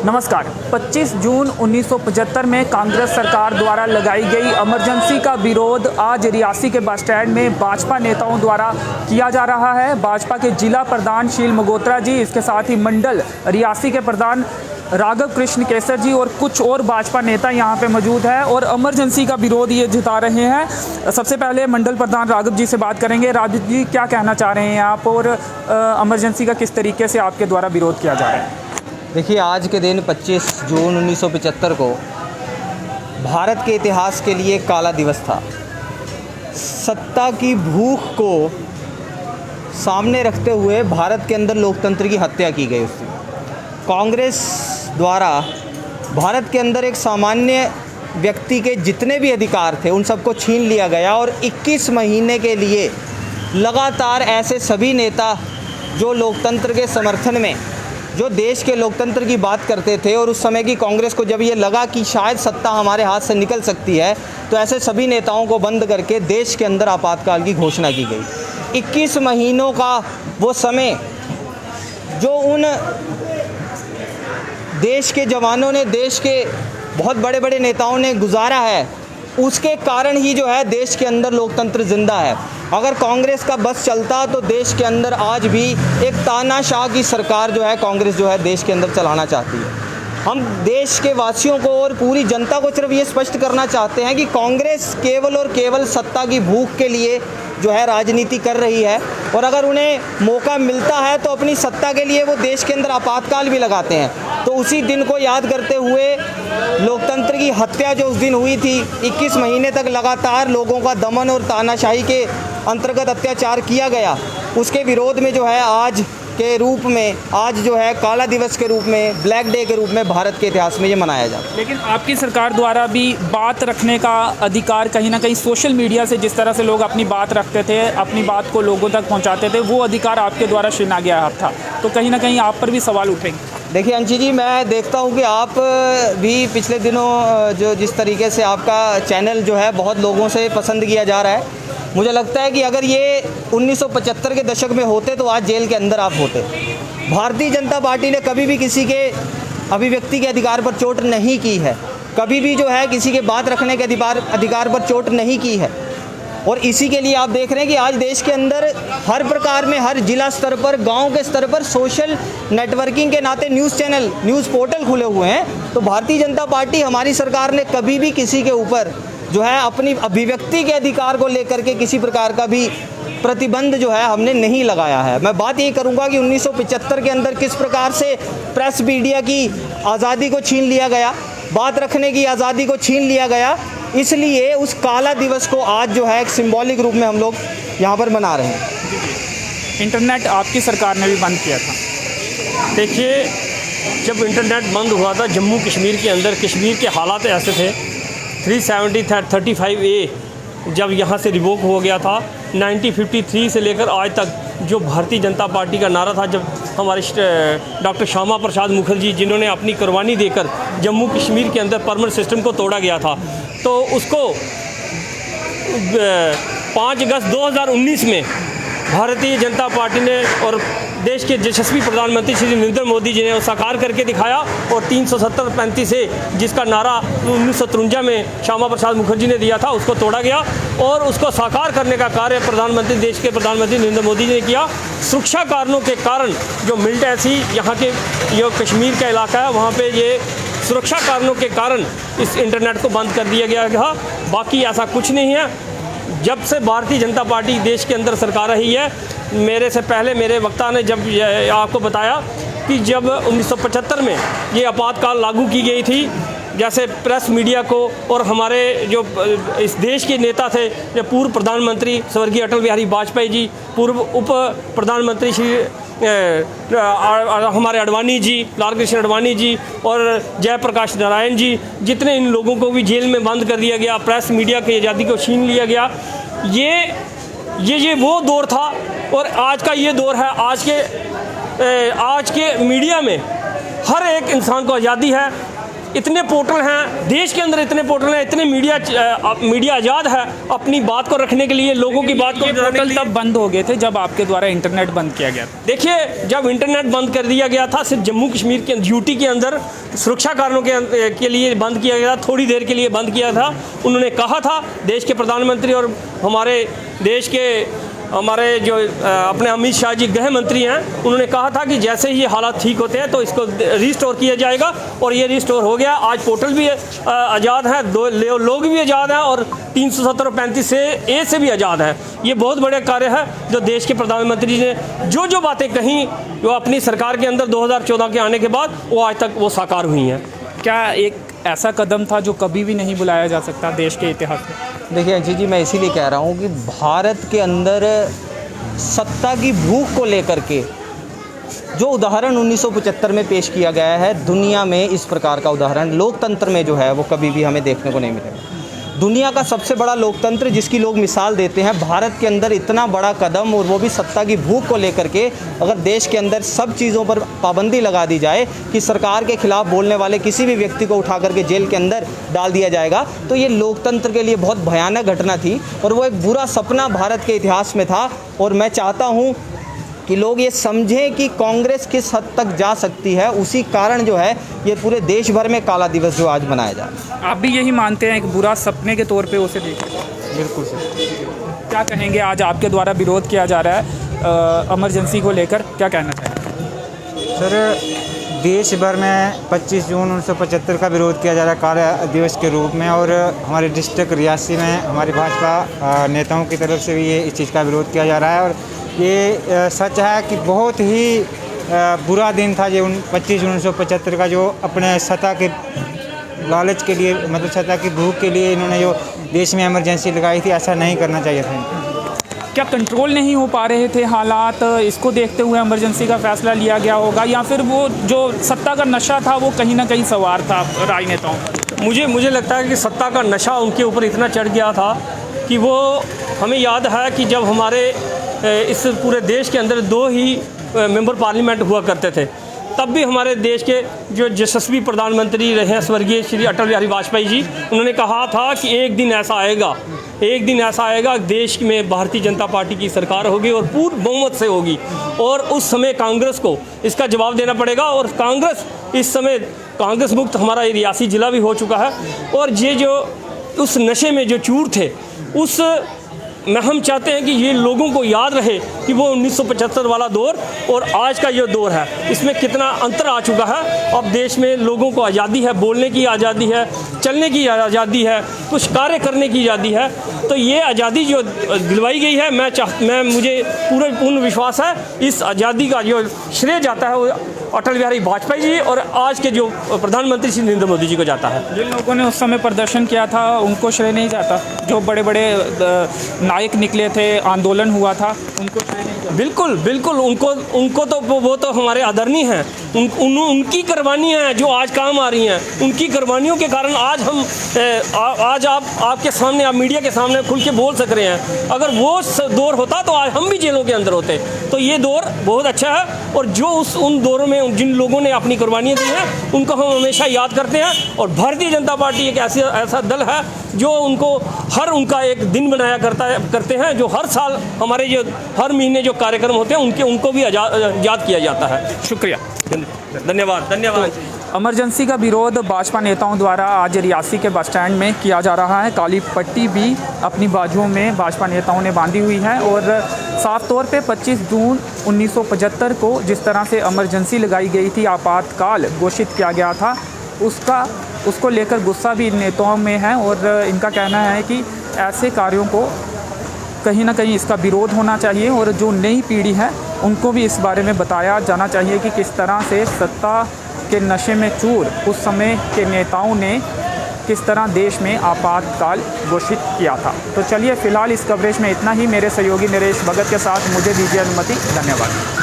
नमस्कार। 25 जून 1975 में कांग्रेस सरकार द्वारा लगाई गई इमरजेंसी का विरोध आज रियासी के बस स्टैंड में भाजपा नेताओं द्वारा किया जा रहा है। भाजपा के जिला प्रधान शील मगोत्रा जी, इसके साथ ही मंडल रियासी के प्रधान राघव कृष्ण केसर जी और कुछ और भाजपा नेता यहाँ पे मौजूद है और इमरजेंसी का विरोध ये जता रहे हैं। सबसे पहले मंडल प्रधान राघव जी से बात करेंगे। राघव जी, क्या कहना चाह रहे हैं आप और इमरजेंसी का किस तरीके से आपके द्वारा विरोध किया जा रहा है? देखिए, आज के दिन 25 जून 1975 को भारत के इतिहास के लिए काला दिवस था। सत्ता की भूख को सामने रखते हुए भारत के अंदर लोकतंत्र की हत्या की गई। उससे कांग्रेस द्वारा भारत के अंदर एक सामान्य व्यक्ति के जितने भी अधिकार थे उन सबको छीन लिया गया और 21 महीने के लिए लगातार ऐसे सभी नेता जो लोकतंत्र के समर्थन में, जो देश के लोकतंत्र की बात करते थे और उस समय की कांग्रेस को जब ये लगा कि शायद सत्ता हमारे हाथ से निकल सकती है, तो ऐसे सभी नेताओं को बंद करके देश के अंदर आपातकाल की घोषणा की गई। 21 महीनों का वो समय जो उन देश के जवानों ने, देश के बहुत बड़े बड़े नेताओं ने गुजारा है, उसके कारण ही जो है देश के अंदर लोकतंत्र जिंदा है। अगर कांग्रेस का बस चलता तो देश के अंदर आज भी एक तानाशाह की सरकार जो है कांग्रेस जो है देश के अंदर चलाना चाहती है। हम देश के वासियों को और पूरी जनता को सिर्फ ये स्पष्ट करना चाहते हैं कि कांग्रेस केवल और केवल सत्ता की भूख के लिए जो है राजनीति कर रही है और अगर उन्हें मौका मिलता है तो अपनी सत्ता के लिए वो देश के अंदर आपातकाल भी लगाते हैं। तो उसी दिन को याद करते हुए लोकतंत्र की हत्या जो उस दिन हुई थी, 21 महीने तक लगातार लोगों का दमन और तानाशाही के अंतर्गत अत्याचार किया गया, उसके विरोध में जो है आज के रूप में, आज जो है काला दिवस के रूप में, ब्लैक डे के रूप में भारत के इतिहास में ये मनाया जाता है। लेकिन आपकी सरकार द्वारा भी बात रखने का अधिकार कहीं ना कहीं सोशल मीडिया से जिस तरह से लोग अपनी बात रखते थे, अपनी बात को लोगों तक पहुंचाते थे, वो अधिकार आपके द्वारा छीना गया था, तो कहीं ना कहीं आप पर भी सवाल उठेंगे। देखिए अंशी जी, मैं देखता हूँ कि आप भी पिछले दिनों जो जिस तरीके से आपका चैनल जो है बहुत लोगों से पसंद किया जा रहा है, मुझे लगता है कि अगर ये 1975 के दशक में होते तो आज जेल के अंदर आप होते। भारतीय जनता पार्टी ने कभी भी किसी के अभिव्यक्ति के अधिकार पर चोट नहीं की है, कभी भी जो है किसी के बात रखने के अधिकार पर चोट नहीं की है। और इसी के लिए आप देख रहे हैं कि आज देश के अंदर हर प्रकार में, हर जिला स्तर पर, गांव के स्तर पर सोशल नेटवर्किंग के नाते न्यूज़ चैनल, न्यूज़ पोर्टल खुले हुए हैं। तो भारतीय जनता पार्टी, हमारी सरकार ने कभी भी किसी के ऊपर जो है अपनी अभिव्यक्ति के अधिकार को लेकर के किसी प्रकार का भी प्रतिबंध जो है हमने नहीं लगाया है। मैं बात ये करूंगा कि 1975 के अंदर किस प्रकार से प्रेस मीडिया की आज़ादी को छीन लिया गया, बात रखने की आज़ादी को छीन लिया गया। इसलिए उस काला दिवस को आज जो है एक सिंबॉलिक रूप में हम लोग यहाँ पर मना रहे हैं। इंटरनेट आपकी सरकार ने भी बंद किया था। देखिए, जब इंटरनेट बंद हुआ था जम्मू कश्मीर के अंदर, कश्मीर के हालात ऐसे थे, 370-35A जब यहाँ से रिवोक हो गया था, 1953 से लेकर आज तक जो भारतीय जनता पार्टी का नारा था, जब हमारे डॉक्टर श्यामा प्रसाद मुखर्जी जिन्होंने अपनी कुर्बानी देकर जम्मू कश्मीर के अंदर परमानेंट सिस्टम को तोड़ा गया था, तो उसको 5 अगस्त 2019 में भारतीय जनता पार्टी ने और देश के यशस्वी प्रधानमंत्री श्री नरेंद्र मोदी जी ने साकार करके दिखाया और 370-35A जिसका नारा 1953 में श्यामा प्रसाद मुखर्जी ने दिया था, उसको तोड़ा गया और उसको साकार करने का कार्य देश के प्रधानमंत्री नरेंद्र मोदी जी ने किया। सुरक्षा कारणों के कारण जो मिल्टैसी यहाँ के जो कश्मीर का इलाका है, वहाँ पे ये सुरक्षा कारणों के कारण इस इंटरनेट को बंद कर दिया गया था। बाकी ऐसा कुछ नहीं है। जब से भारतीय जनता पार्टी देश के अंदर सरकार रही है, मेरे से पहले मेरे वक्ता ने जब आपको बताया कि जब 1975 में ये आपातकाल लागू की गई थी, जैसे प्रेस मीडिया को और हमारे जो इस देश के नेता थे, जो पूर्व प्रधानमंत्री स्वर्गीय अटल बिहारी वाजपेयी जी, पूर्व उप प्रधानमंत्री श्री हमारे अडवाणी जी, लाल कृष्ण अडवाणी जी और जयप्रकाश नारायण जी, जितने इन लोगों को भी जेल में बंद कर दिया गया, प्रेस मीडिया की आज़ादी को छीन लिया गया। ये वो दौर था और आज का ये दौर है। आज के मीडिया में हर एक इंसान को आज़ादी है, इतने पोर्टल हैं देश के अंदर, इतने पोर्टल हैं, इतने मीडिया आज़ाद है अपनी बात को रखने के लिए, लोगों की बात को बताने के लिए। तब बंद हो गए थे जब आपके द्वारा इंटरनेट बंद किया गया था। देखिए, जब इंटरनेट बंद कर दिया गया था, सिर्फ जम्मू कश्मीर के ड्यूटी के अंदर सुरक्षा कारणों के लिए बंद किया गया, थोड़ी देर के लिए बंद किया था। उन्होंने कहा था, देश के प्रधानमंत्री और हमारे देश के हमारे जो अपने अमित शाह जी गृह मंत्री हैं, उन्होंने कहा था कि जैसे ही हालात ठीक होते हैं तो इसको रिस्टोर किया जाएगा, और ये रिस्टोर हो गया। आज पोर्टल भी आज़ाद है, लोग भी आज़ाद हैं, और 370 और 35 ए से भी आज़ाद है। ये बहुत बड़े कार्य है जो देश के प्रधानमंत्री ने जो बातें कहीं जो अपनी सरकार के अंदर 2014 के आने के बाद वो आज तक वो साकार हुई हैं। क्या एक ऐसा कदम था जो कभी भी नहीं बुलाया जा सकता देश के इतिहास में? देखिए अंशी जी, मैं इसीलिए कह रहा हूँ कि भारत के अंदर सत्ता की भूख को लेकर के जो उदाहरण 1975 में पेश किया गया है, दुनिया में इस प्रकार का उदाहरण लोकतंत्र में जो है वो कभी भी हमें देखने को नहीं मिलेगा। दुनिया का सबसे बड़ा लोकतंत्र जिसकी लोग मिसाल देते हैं, भारत के अंदर इतना बड़ा कदम, और वो भी सत्ता की भूख को लेकर के, अगर देश के अंदर सब चीज़ों पर पाबंदी लगा दी जाए कि सरकार के खिलाफ बोलने वाले किसी भी व्यक्ति को उठा करके जेल के अंदर डाल दिया जाएगा, तो ये लोकतंत्र के लिए बहुत भयानक घटना थी, और वो एक बुरा सपना भारत के इतिहास में था। और मैं चाहता हूँ कि लोग ये समझें कि कांग्रेस किस हद तक जा सकती है, उसी कारण जो है ये पूरे देश भर में काला दिवस जो आज मनाया जा रहा है। आप भी यही मानते हैं, एक बुरा सपने के तौर पे उसे देखिए? बिल्कुल सर। क्या कहेंगे, आज आपके द्वारा विरोध किया जा रहा है इमरजेंसी को लेकर, क्या कहना चाहेंगे? सर, देश भर में 25 जून 1975 का विरोध किया जा रहा है काला दिवस के रूप में, और हमारे डिस्ट्रिक्ट रियासी में हमारे भाजपा नेताओं की तरफ से भी ये इस चीज़ का विरोध किया जा रहा है। और ये सच है कि बहुत ही बुरा दिन था ये 25 जून 1975 का, जो अपने सत्ता के लालच के लिए, मतलब सत्ता की भूख के लिए इन्होंने जो देश में इमरजेंसी लगाई थी, ऐसा नहीं करना चाहिए था। क्या कंट्रोल नहीं हो पा रहे थे हालात, इसको देखते हुए इमरजेंसी का फैसला लिया गया होगा, या फिर वो जो सत्ता का नशा था वो कहीं ना कहीं सवार था राजनेताओं पर? मुझे लगता है कि सत्ता का नशा उनके ऊपर इतना चढ़ गया था कि वो, हमें याद है कि जब हमारे इस पूरे देश के अंदर 2 ही मेंबर पार्लियामेंट हुआ करते थे, तब भी हमारे देश के जो यशस्वी प्रधानमंत्री रहे हैं स्वर्गीय श्री अटल बिहारी वाजपेयी जी, उन्होंने कहा था कि एक दिन ऐसा आएगा देश में भारतीय जनता पार्टी की सरकार होगी और पूर्ण बहुमत से होगी, और उस समय कांग्रेस को इसका जवाब देना पड़ेगा। और कांग्रेस इस समय कांग्रेस मुक्त हमारा रियासी ज़िला भी हो चुका है, और ये जो उस नशे में जो चूर थे, उस में हम चाहते हैं कि ये लोगों को याद रहे कि वो 1975 वाला दौर और आज का ये दौर है, इसमें कितना अंतर आ चुका है। अब देश में लोगों को आज़ादी है, बोलने की आज़ादी है, चलने की आज़ादी है, कुछ कार्य करने की आज़ादी है। तो ये आज़ादी जो दिलवाई गई है, मुझे पूर्ण विश्वास है इस आज़ादी का जो श्रेय जाता है वो अटल बिहारी वाजपेयी जी और आज के जो प्रधानमंत्री श्री नरेंद्र मोदी जी को जाता है। जिन लोगों ने उस समय प्रदर्शन किया था उनको श्रेय नहीं जाता, जो बड़े बड़े नायक निकले थे, आंदोलन हुआ था, उनको श्रेय नहीं जाता? बिल्कुल उनको तो वो तो हमारे आदरणीय हैं, उनकी कुर्बानियाँ हैं जो आज काम आ रही हैं। उनकी कुर्बानियों के कारण आज हम आज आपके सामने, आप मीडिया के सामने खुल के बोल सक रहे हैं। अगर वो दौर होता तो आज हम भी जेलों के अंदर होते। तो ये दौर बहुत अच्छा है, और जो उन दौरों में जिन लोगों ने अपनी कुर्बानियाँ दी हैं उनको हम हमेशा याद करते हैं। और भारतीय जनता पार्टी एक ऐसा दल है जो उनका एक दिन बनाया करते हैं, जो हर साल हमारे जो हर महीने जो कार्यक्रम होते हैं उनको भी याद किया जाता है। शुक्रिया, धन्यवाद। इमरजेंसी का विरोध भाजपा नेताओं द्वारा आज रियासी के बस स्टैंड में किया जा रहा है। काली पट्टी भी अपनी बाजुओं में भाजपा नेताओं ने बांधी हुई है, और साफ तौर पे 25 जून 1975 को जिस तरह से इमरजेंसी लगाई गई थी, आपातकाल घोषित किया गया था, उसको लेकर गुस्सा भी इन नेताओं में है। और इनका कहना है कि ऐसे कार्यों को कहीं ना कहीं इसका विरोध होना चाहिए, और जो नई पीढ़ी है उनको भी इस बारे में बताया जाना चाहिए कि किस तरह से सत्ता के नशे में चूर उस समय के नेताओं ने किस तरह देश में आपातकाल घोषित किया था। तो चलिए, फ़िलहाल इस कवरेज में इतना ही। मेरे सहयोगी नरेश भगत के साथ मुझे दीजिए अनुमति। धन्यवाद।